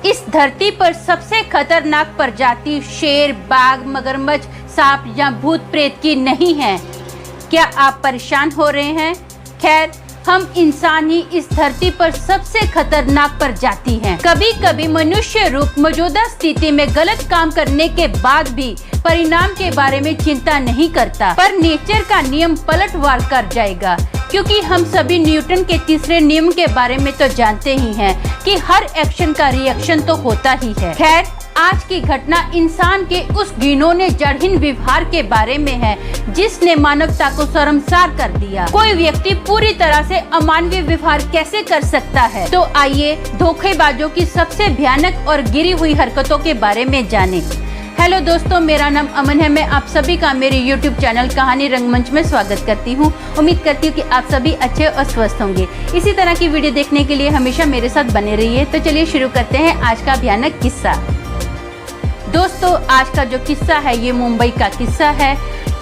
इस धरती पर सबसे खतरनाक प्रजाति शेर, बाघ, मगरमच्छ, सांप या भूत प्रेत की नहीं है। क्या आप परेशान हो रहे हैं? खैर, हम इंसान ही इस धरती पर सबसे खतरनाक प्रजाति हैं। कभी कभी मनुष्य रूप मौजूदा स्थिति में गलत काम करने के बाद भी परिणाम के बारे में चिंता नहीं करता, पर नेचर का नियम पलटवार कर जाएगा, क्योंकि हम सभी न्यूटन के तीसरे नियम के बारे में तो जानते ही हैं कि हर एक्शन का रिएक्शन तो होता ही है। खैर, आज की घटना इंसान के उस घिनौने जड़हीन व्यवहार के बारे में है जिसने मानवता को शर्मसार कर दिया। कोई व्यक्ति पूरी तरह से अमानवीय व्यवहार कैसे कर सकता है? तो आइए धोखेबाजों की सबसे भयानक और गिरी हुई हरकतों के बारे में जानें। हेलो दोस्तों, मेरा नाम अमन है। मैं आप सभी का मेरे YouTube चैनल कहानी रंगमंच में स्वागत करती हूँ। उम्मीद करती हूँ कि आप सभी अच्छे और स्वस्थ होंगे। इसी तरह की वीडियो देखने के लिए हमेशा मेरे साथ बने रहिए। तो चलिए शुरू करते हैं आज का भयानक किस्सा। दोस्तों, आज का जो किस्सा है ये मुंबई का किस्सा है।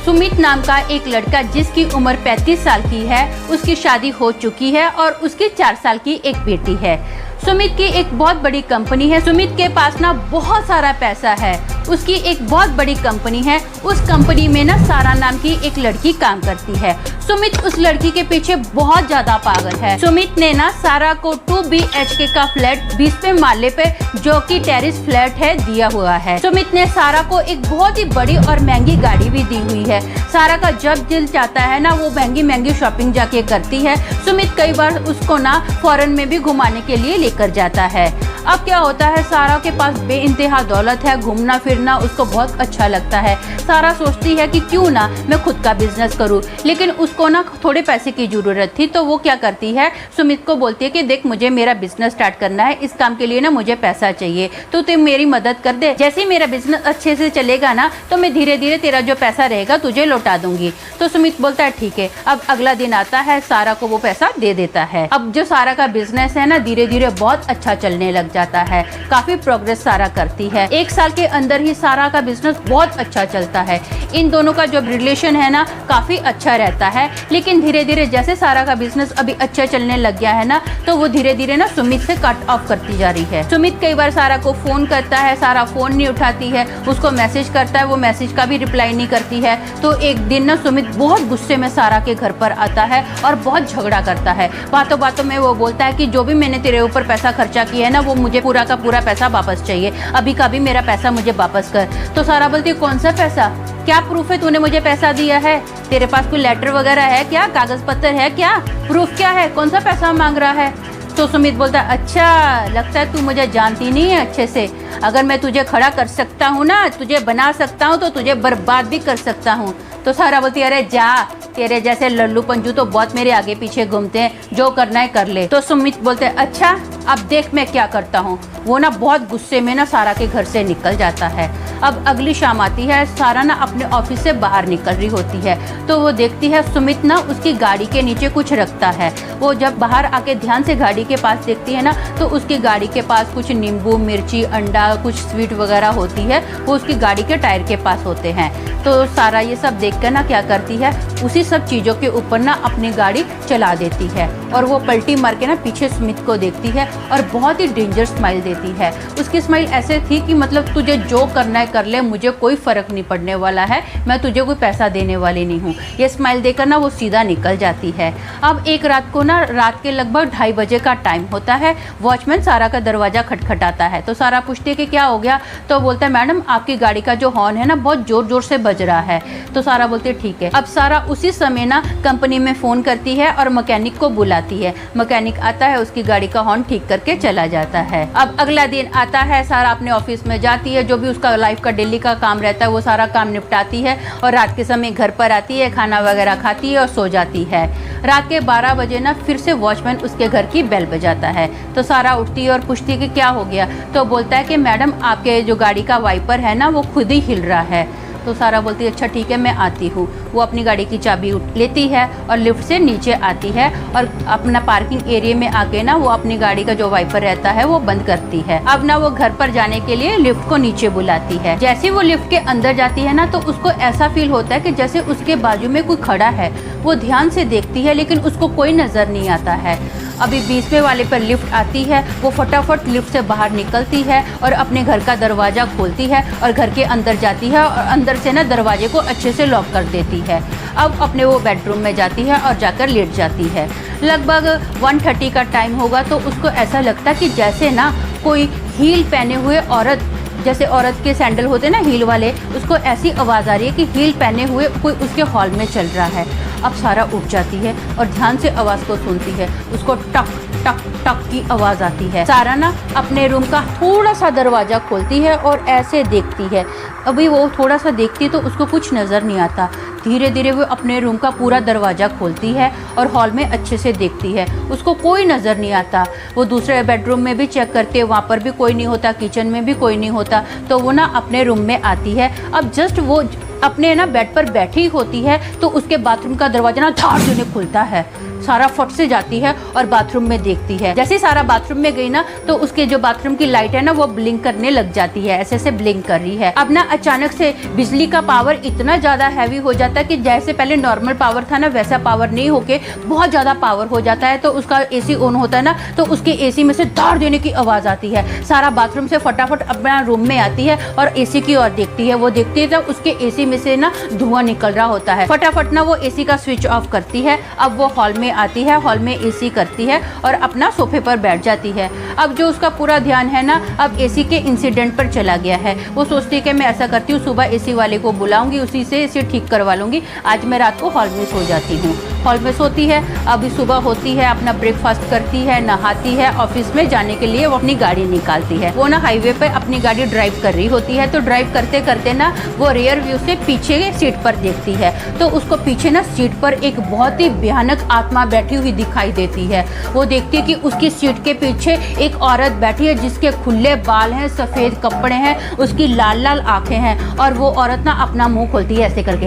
सुमित नाम का एक लड़का जिसकी उम्र 35 साल की है, उसकी शादी हो चुकी है और उसकी 4 साल की एक बेटी है। सुमित की एक बहुत बड़ी कंपनी है। सुमित के पास ना बहुत सारा पैसा है। उसकी एक बहुत बड़ी कंपनी है। उस कंपनी में ना सारा नाम की एक लड़की काम करती है। सुमित उस लड़की के पीछे बहुत ज्यादा पागल है। सुमित ने ना सारा को 2 BHK का फ्लैट 20वें माले पे, जो कि टेरेस फ्लैट है, दिया हुआ है। सुमित ने सारा को एक बहुत ही बड़ी और महंगी गाड़ी भी दी हुई है। सारा का जब दिल चाहता है ना वो महंगी महंगी शॉपिंग जाके करती है। सुमित कई बार उसको ना फॉरेन में भी घुमाने के लिए लेकर जाता है। अब क्या होता है, सारा के पास बेइंतहा दौलत है, घूमना फिरना उसको बहुत अच्छा लगता है। सारा सोचती है कि क्यों ना मैं खुद का बिजनेस करूं, लेकिन उसको ना थोड़े पैसे की जरूरत थी। तो वो क्या करती है, सुमित को बोलती है कि देख, मुझे मेरा बिजनेस स्टार्ट करना है, इस काम के लिए ना मुझे पैसा चाहिए, तो तुम मेरी मदद कर दे। जैसे ही मेरा बिजनेस अच्छे से चलेगा ना तो मैं धीरे धीरे तेरा जो पैसा रहेगा तुझे लौटा दूंगी। तो सुमित बोलता है ठीक है। अब अगला दिन आता है, सारा को वो पैसा दे देता है। अब जो सारा का बिजनेस है ना धीरे धीरे बहुत अच्छा चलने लग जाता है। काफी प्रोग्रेस सारा करती है। 1 साल के अंदर ही सारा का बिजनेस बहुत अच्छा चलता है। इन दोनों का जो रिलेशन है ना काफी अच्छा रहता है। लेकिन धीरे धीरे जैसे सारा का बिजनेस अभी अच्छा चलने लग गया है ना, तो वो धीरे धीरे ना सुमित से कट ऑफ करती जा रही है। सुमित कई बार सारा को फोन करता है, सारा फोन नहीं उठाती है। उसको मैसेज करता है, वो मैसेज का भी रिप्लाई नहीं करती है। तो एक दिन ना सुमित बहुत गुस्से में सारा के घर पर आता है और बहुत झगड़ा करता है। बातों बातों में वो बोलता है कि जो भी मैंने तेरे ऊपर पैसा खर्चा किया है ना, वो मुझे पूरा का पूरा पैसा वापस चाहिए। अभी का भी मेरा पैसा मुझे वापस कर। तो सारा बोलती है, कौन सा पैसा? क्या प्रूफ है तूने मुझे पैसा दिया है? तेरे पास कोई लेटर वगैरह है क्या? कागज पत्र है क्या? प्रूफ क्या है? कौन सा पैसा मांग रहा है? तो सुमित बोलता है, अच्छा लगता है तू मुझे जानती नहीं है अच्छे से। अगर मैं तुझे खड़ा कर सकता हूँ ना, तुझे बना सकता हूँ, तो तुझे बर्बाद भी कर सकता हूँ। तो सारा बोलती है, अरे जा, तेरे जैसे लल्लू पंजू तो बहुत मेरे आगे पीछे घूमते हैं, जो करना है कर ले। तो सुमित बोलते हैं, अच्छा अब देख मैं क्या करता हूँ। वो ना बहुत गुस्से में ना सारा के घर से निकल जाता है। अब अगली शाम आती है, सारा ना अपने ऑफिस से बाहर निकल रही होती है। तो वो देखती है सुमित ना उसकी गाड़ी के नीचे कुछ रखता है। वो जब बाहर आके ध्यान से गाड़ी के पास देखती है ना, तो उसकी गाड़ी के पास कुछ नींबू, मिर्ची, अंडा, कुछ स्वीट वगैरह होती है। वो उसकी गाड़ी के टायर के पास होते हैं। तो सारा ये सब देखकर ना क्या करती है, उसी सब चीज़ों के ऊपर ना अपनी गाड़ी चला देती है और वो पलटी मार के ना पीछे सुमित को देखती है और बहुत ही डेंजर स्माइल देती है। उसकी स्माइल ऐसे थी कि मतलब तुझे जो करना है कर ले, मुझे कोई फर्क नहीं पड़ने वाला है, मैं तुझे कोई पैसा देने वाली नहीं हूँ। ये स्माइल देकर ना वो सीधा निकल जाती है। अब एक रात को ना रात के लगभग 2:30 बजे का टाइम होता है। वॉचमैन सारा का दरवाजा खटखटाता है। तो सारा पूछती है कि क्या हो गया? तो बोलता है, मैडम आपकी गाड़ी का जो हॉर्न है ना बहुत जोर जोर से बज रहा है। तो सारा बोलती है ठीक है। अब सारा उसी समय ना कंपनी में फ़ोन करती है और मैकेनिक को बुलाती है। मैकेनिक आता है, उसकी गाड़ी का हॉर्न ठीक करके चला जाता है। अब अगला दिन आता है, सारा अपने ऑफिस में जाती है। जो भी उसका लाइफ का डेली का काम रहता है वो सारा काम निपटाती है और रात के समय घर पर आती है, खाना वगैरह खाती है और सो जाती है। रात के 12 बजे ना फिर से वॉचमैन उसके घर की बेल बजाता है। तो सारा उठती है और पूछती है कि क्या हो गया? तो बोलता है कि मैडम आपके जो गाड़ी का वाइपर है ना वो खुद ही हिल रहा है। तो सारा बोलती है अच्छा ठीक है मैं आती हूँ। वो अपनी गाड़ी की चाबी लेती है और लिफ्ट से नीचे आती है और अपना पार्किंग एरिया में आके ना वो अपनी गाड़ी का जो वाइपर रहता है वो बंद करती है। अब ना वो घर पर जाने के लिए लिफ्ट को नीचे बुलाती है। जैसे वो लिफ्ट के अंदर जाती है ना तो उसको ऐसा फील होता है कि जैसे उसके बाजू में कोई खड़ा है। वो ध्यान से देखती है लेकिन उसको कोई नजर नहीं आता है। अभी 20वें वाले पर लिफ्ट आती है, वो फटाफट लिफ्ट से बाहर निकलती है और अपने घर का दरवाज़ा खोलती है और घर के अंदर जाती है और अंदर से ना दरवाजे को अच्छे से लॉक कर देती है। अब अपने वो बेडरूम में जाती है और जाकर लेट जाती है। लगभग 1:30 का टाइम होगा तो उसको ऐसा लगता है कि जैसे ना कोई हील पहने हुए औरत, जैसे औरत के सैंडल होते हैं ना हील वाले, उसको ऐसी आवाज़ आ रही है कि हील पहने हुए कोई उसके हॉल में चल रहा है। अब सारा उठ जाती है और ध्यान से आवाज़ को सुनती है। उसको टक टक टक की आवाज़ आती है। सारा ना अपने रूम का थोड़ा सा दरवाज़ा खोलती है और ऐसे देखती है। अभी वो थोड़ा सा देखती तो उसको कुछ नज़र नहीं आता। धीरे धीरे वो अपने रूम का पूरा दरवाज़ा खोलती है और हॉल में अच्छे से देखती है। उसको कोई नज़र नहीं आता। वो दूसरे बेडरूम में भी चेक करती है, वहाँ पर भी कोई नहीं होता, किचन में भी कोई नहीं होता। तो वो ना अपने रूम में आती है। अब जस्ट वो अपने ना बेड पर बैठी होती है तो उसके बाथरूम का दरवाजा ना धाड़ देने खुलता है। सारा फट से जाती है और बाथरूम में देखती है। जैसे सारा बाथरूम में गई ना तो उसके जो बाथरूम की लाइट है ना वो ब्लिंक करने लग जाती है, ऐसे से ब्लिंक कर रही है। अब ना अचानक से बिजली का पावर इतना ज़्यादा हैवी हो जाता है कि जैसे पहले नॉर्मल पावर था ना वैसा पावर नहीं होके बहुत ज़्यादा पावर हो जाता है। तो उसका एसी ऑन होता है ना तो उसके एसी में से धाड़ देने की आवाज़ आती है। सारा बाथरूम से फटाफट अपना रूम में आती है और एसी की ओर देखती है। वो देखती है तो उसके एसी में से ना धुआं निकल रहा होता है। फटाफट ना वो एसी का स्विच ऑफ करती है। अब वो हॉल में आती है, हॉल में एसी करती है और अपना सोफे पर बैठ जाती है। अब जो उसका पूरा ध्यान है ना अब एसी के इंसिडेंट पर चला गया है। वो सोचती है कि मैं ऐसा करती हूँ, सुबह एसी वाले को बुलाऊंगी, उसी से एसी ठीक करवा लूंगी। आज मैं रात को हॉल में सो जाती हूँ। हॉल में सोती है। अभी सुबह होती है, अपना ब्रेकफास्ट करती है, नहाती है, ऑफिस में जाने के लिए वो अपनी गाड़ी निकालती है। वो ना हाईवे पे अपनी गाड़ी ड्राइव कर रही होती है। तो ड्राइव करते करते ना वो रियर व्यू से पीछे सीट पर देखती है तो उसको पीछे ना सीट पर एक बहुत ही भयानक आत्मा बैठी हुई दिखाई देती है। वो देखती है कि उसकी सीट के पीछे एक औरत बैठी है जिसके खुले बाल हैं, सफ़ेद कपड़े हैं, उसकी लाल लाल आंखें हैं और वो औरत ना अपना मुंह खोलती है ऐसे करके,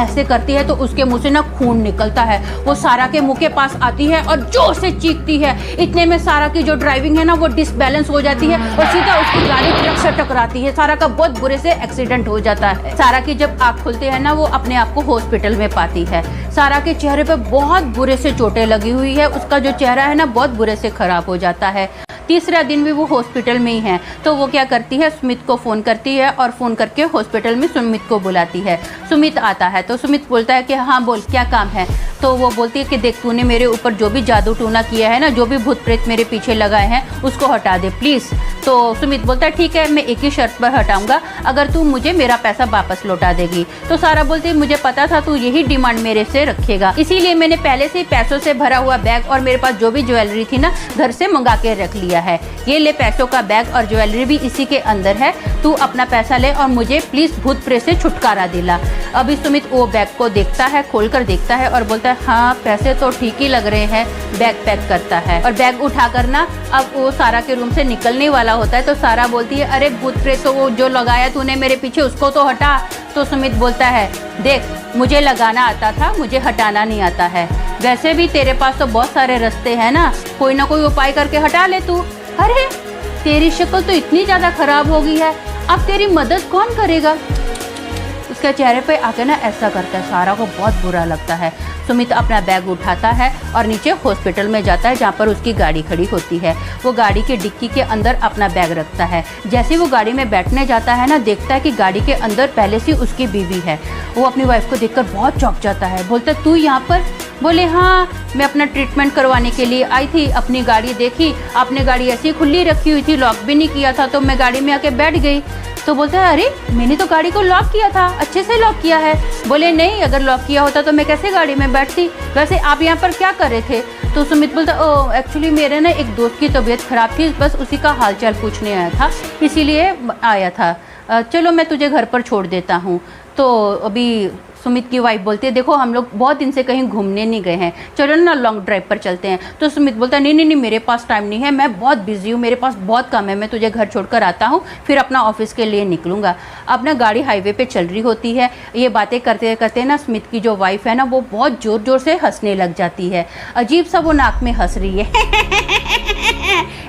ऐसे करती है तो उसके मुंह से ना खून निकलता है। वो सारा के मुंह के पास आती है और जोर से चीखती है। इतने में सारा की जो ड्राइविंग है ना वो डिसबैलेंस हो जाती है और सीधा उसकी गाड़ी ट्रक से टकराती है। सारा का बहुत बुरे से एक्सीडेंट हो जाता है। सारा की जब आँख खुलती है ना वो अपने आप को हॉस्पिटल में पाती है। सारा के चेहरे पे बहुत बुरे से चोटें लगी हुई है। उसका जो चेहरा है ना बहुत बुरे से खराब हो जाता है। तीसरा दिन भी वो हॉस्पिटल में ही है। तो वो क्या करती है, सुमित को फ़ोन करती है और फ़ोन करके हॉस्पिटल में सुमित को बुलाती है। सुमित आता है तो सुमित बोलता है कि हाँ बोल, क्या काम है। तो वो बोलती है कि देख तूने मेरे ऊपर जो भी जादू टूना किया है ना, जो भी भूत प्रेत मेरे पीछे लगाए हैं उसको हटा दे प्लीज़। तो सुमित बोलता है ठीक है, मैं एक ही शर्त पर हटाऊंगा, अगर तू मुझे मेरा पैसा वापस लौटा देगी। तो सारा बोलती है मुझे पता था तू यही डिमांड मेरे से रखेगा, इसीलिए मैंने पहले से ही पैसों से भरा हुआ बैग और मेरे पास जो भी ज्वेलरी थी ना घर से मंगा के रख लिया है। ये ले पैसों का बैग और ज्वेलरी भी इसी के अंदर है। तू अपना पैसा ले और मुझे प्लीज़ भूत प्रेत से छुटकारा दिला। अभी सुमित वो बैग को देखता है, खोल कर देखता है और बोलता है हाँ पैसे तो ठीक ही लग रहे हैं। बैग पैक करता है और बैग उठा कर ना अब वो सारा के रूम से निकलने वाला होता है। तो सारा बोलती है अरे भूत प्रेत तो वो जो लगाया तूने मेरे पीछे उसको तो हटा। तो सुमित बोलता है देख मुझे लगाना आता था, मुझे हटाना नहीं आता है। वैसे भी तेरे पास तो बहुत सारे रास्ते हैं ना कोई उपाय करके हटा ले तू। अरे तेरी शक्ल तो इतनी ज़्यादा खराब हो गई है, अब तेरी मदद कौन करेगा। उसके चेहरे पे आके ना ऐसा करता है। सारा को बहुत बुरा लगता है। सुमित अपना बैग उठाता है और नीचे हॉस्पिटल में जाता है जहाँ पर उसकी गाड़ी खड़ी होती है। वो गाड़ी की डिक्की के अंदर अपना बैग रखता है। जैसे वो गाड़ी में बैठने जाता है ना देखता है कि गाड़ी के अंदर पहले से उसकी बीवी है। वो अपनी वाइफ को देखकर बहुत चौंक जाता है। बोलता है तू यहाँ पर। बोले हाँ मैं अपना ट्रीटमेंट करवाने के लिए आई थी, अपनी गाड़ी देखी, आपने गाड़ी ऐसी खुली रखी हुई थी, लॉक भी नहीं किया था तो मैं गाड़ी में आके बैठ गई। तो बोलता है अरे मैंने तो गाड़ी को लॉक किया था, अच्छे से लॉक किया है। बोले नहीं अगर लॉक किया होता तो मैं कैसे गाड़ी में बैठती, वैसे आप यहाँ पर क्या कर रहे थे। तो सुमित बोलता ओ एक्चुअली मेरे ना एक दोस्त की तबीयत ख़राब थी, बस उसी का हालचाल पूछने आया था इसीलिए आया था, चलो मैं तुझे घर पर छोड़ देता हूँ। तो अभी सुमित की वाइफ बोलती है देखो हम लोग बहुत दिन से कहीं घूमने नहीं गए हैं, चलो ना लॉन्ग ड्राइव पर चलते हैं। तो सुमित बोलता है नहीं मेरे पास टाइम नहीं है, मैं बहुत बिजी हूँ, मेरे पास बहुत काम है, मैं तुझे घर छोड़कर आता हूँ, फिर अपना ऑफिस के लिए निकलूँगा। अपना गाड़ी हाईवे पे चल रही होती है, ये बातें करते करते ना सुमित की जो वाइफ है ना वो बहुत ज़ोर ज़ोर से हंसने लग जाती है। अजीब सा वो नाक में हंस रही है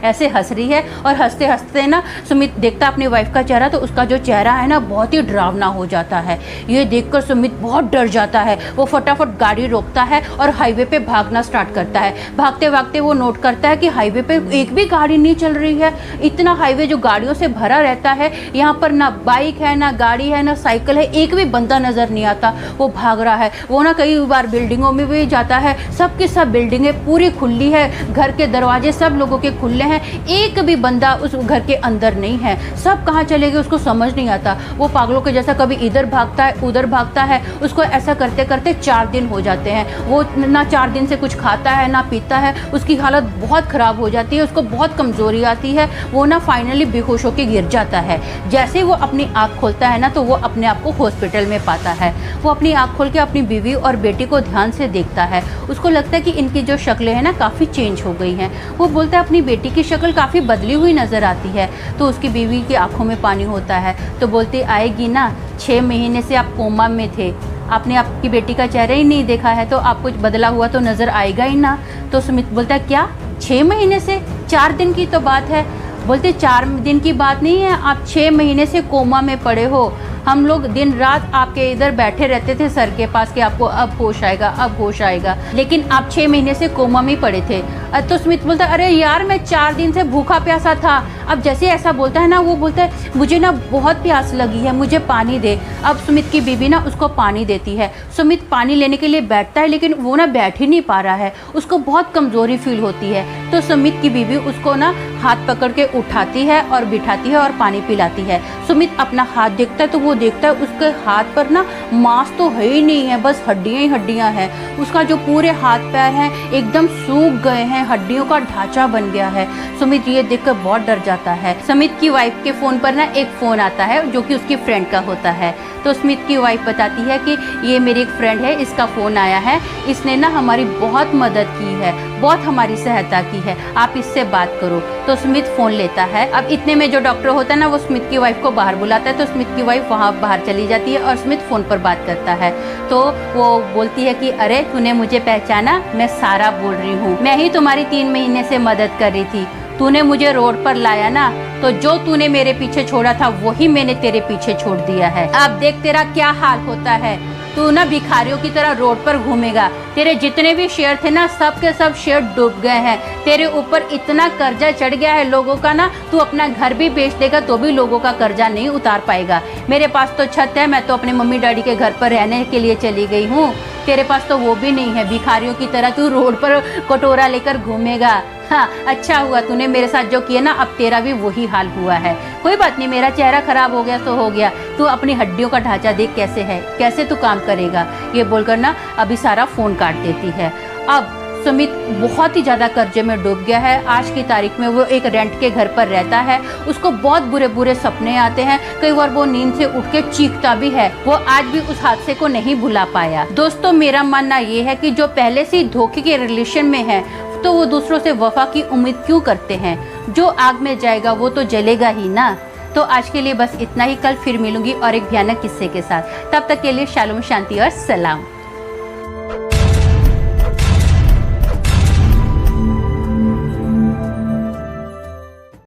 ऐसे हंस रही है, और हंसते हंसते ना सुमित देखता अपनी वाइफ का चेहरा, तो उसका जो चेहरा है ना बहुत ही डरावना हो जाता है। ये देखकर सुमित बहुत डर जाता है। वो फटाफट गाड़ी रोकता है और हाईवे पे भागना स्टार्ट करता है। भागते भागते वो नोट करता है कि हाईवे पे एक भी गाड़ी नहीं चल रही है। इतना हाईवे जो गाड़ियों से भरा रहता है, यहाँ पर ना बाइक है, ना गाड़ी है, ना साइकिल है, एक भी बंदा नजर नहीं आता। वो भाग रहा है। वो ना कई बार बिल्डिंगों में भी जाता है, सब की सब बिल्डिंगें पूरी खुली है, घर के दरवाजे सब लोगों के खुले हैं, एक भी बंदा उस घर के अंदर नहीं है। सब कहाँ चले गए उसको समझ नहीं आता। वो पागलों के जैसा कभी इधर भागता है उधर भागता है। उसको ऐसा करते करते 4 दिन हो जाते हैं। वो ना 4 दिन से कुछ खाता है ना पीता है। उसकी हालत बहुत ख़राब हो जाती है, उसको बहुत कमज़ोरी आती है। वो ना फाइनली बेहोश होकर गिर जाता है। जैसे वो अपनी आँख खोलता है ना तो वो अपने आप को हॉस्पिटल में पाता है। वो अपनी आँख खोल के अपनी बीवी और बेटी को ध्यान से देखता है। उसको लगता है कि इनकी जो शक्लें हैं ना काफ़ी चेंज हो गई हैं। वो बोलता है अपनी बेटी की शक्ल काफ़ी बदली हुई नज़र आती है। तो उसकी बीवी की आंखों में पानी होता है। तो बोलती आएगी ना, 6 महीने से आप कोमा में थे, आपने आपकी बेटी का चेहरा ही नहीं देखा है, तो आप कुछ बदला हुआ तो नज़र आएगा ही ना। तो सुमित बोलता है क्या 6 महीने से? 4 दिन की तो बात है। बोलते 4 दिन की बात नहीं है, आप 6 महीने से कोमा में पड़े हो। हम लोग दिन रात आपके इधर बैठे रहते थे सर के पास कि आपको अब होश आएगा, अब होश आएगा, लेकिन आप 6 महीने से कोमा में पड़े थे। तो सुमित बोलता है अरे यार मैं 4 दिन से भूखा प्यासा था। अब जैसे ऐसा बोलता है ना, वो बोलता है मुझे ना बहुत प्यास लगी है, मुझे पानी दे। अब सुमित की बीवी ना उसको पानी देती है। सुमित पानी लेने के लिए बैठता है, लेकिन वो ना बैठ ही नहीं पा रहा है, उसको बहुत कमज़ोरी फील होती है। तो सुमित की बीवी उसको ना हाथ पकड़ के उठाती है और बिठाती है और पानी पिलाती है। सुमित अपना हाथ देखता है तो वो देखता है उसके हाथ पर ना मांस तो है ही नहीं है, बस हड्डियां ही हड्डियां हैं। उसका जो पूरे हाथ पैर हैं एकदम सूख गए हैं, हड्डियों का ढांचा बन गया है। सुमित ये देखकर बहुत डर जाता है। सुमित की वाइफ के फ़ोन पर ना एक फ़ोन आता है जो कि उसकी फ्रेंड का होता है। तो सुमित की वाइफ बताती है कि ये मेरी एक फ्रेंड है, इसका फ़ोन आया है, इसने ना हमारी बहुत मदद की है, बहुत हमारी सहायता की है, आप इससे बात करो। तो सुमित फ़ोन लेता है। अब इतने में जो डॉक्टर होता है ना वो सुमित की वाइफ को बाहर बुलाता है। तो सुमित की वाइफ वहाँ बाहर चली जाती है और सुमित फ़ोन पर बात करता है। तो वो बोलती है कि अरे तूने मुझे पहचाना, मैं सारा बोल रही हूँ, मैं ही तुम्हारी 3 महीने से मदद कर रही थी। तूने मुझे रोड पर लाया ना, तो जो तूने मेरे पीछे छोड़ा था वही मैंने तेरे पीछे छोड़ दिया है। अब देख तेरा क्या हाल होता है। तू ना भिखारियों की तरह रोड पर घूमेगा। तेरे जितने भी शेयर थे ना सब के सब शेयर डूब गए हैं। तेरे ऊपर इतना कर्जा चढ़ गया है लोगों का ना, तू अपना घर भी बेच देगा तो भी लोगों का कर्जा नहीं उतार पाएगा। मेरे पास तो छत है, मैं तो अपने मम्मी डैडी के घर पर रहने के लिए चली गई हूँ, तेरे पास तो वो भी नहीं है। भिखारियों की तरह तू रोड पर कटोरा लेकर घूमेगा। हाँ अच्छा हुआ तूने मेरे साथ जो किया ना, अब तेरा भी वही हाल हुआ है। कोई बात नहीं, मेरा चेहरा खराब हो गया तो हो गया, तू अपनी हड्डियों का ढांचा देख कैसे है, कैसे तू काम करेगा। ये बोलकर ना अभी सारा फ़ोन काट देती है। अब सुमित बहुत ही ज़्यादा कर्जे में डूब गया है। आज की तारीख में वो एक रेंट के घर पर रहता है। उसको बहुत बुरे बुरे सपने आते हैं, कई बार वो नींद से उठ के चीखता भी है। वो आज भी उस हादसे को नहीं भुला पाया। दोस्तों मेरा मानना ये है कि जो पहले से ही धोखे के रिलेशन में है तो वो दूसरों से वफा की उम्मीद क्यों करते हैं। जो आग में जाएगा वो तो जलेगा ही ना। तो आज के लिए बस इतना ही। कल फिर मिलूंगी और एक भयानक किस्से के साथ। तब तक के लिए शालोम, शांति और सलाम।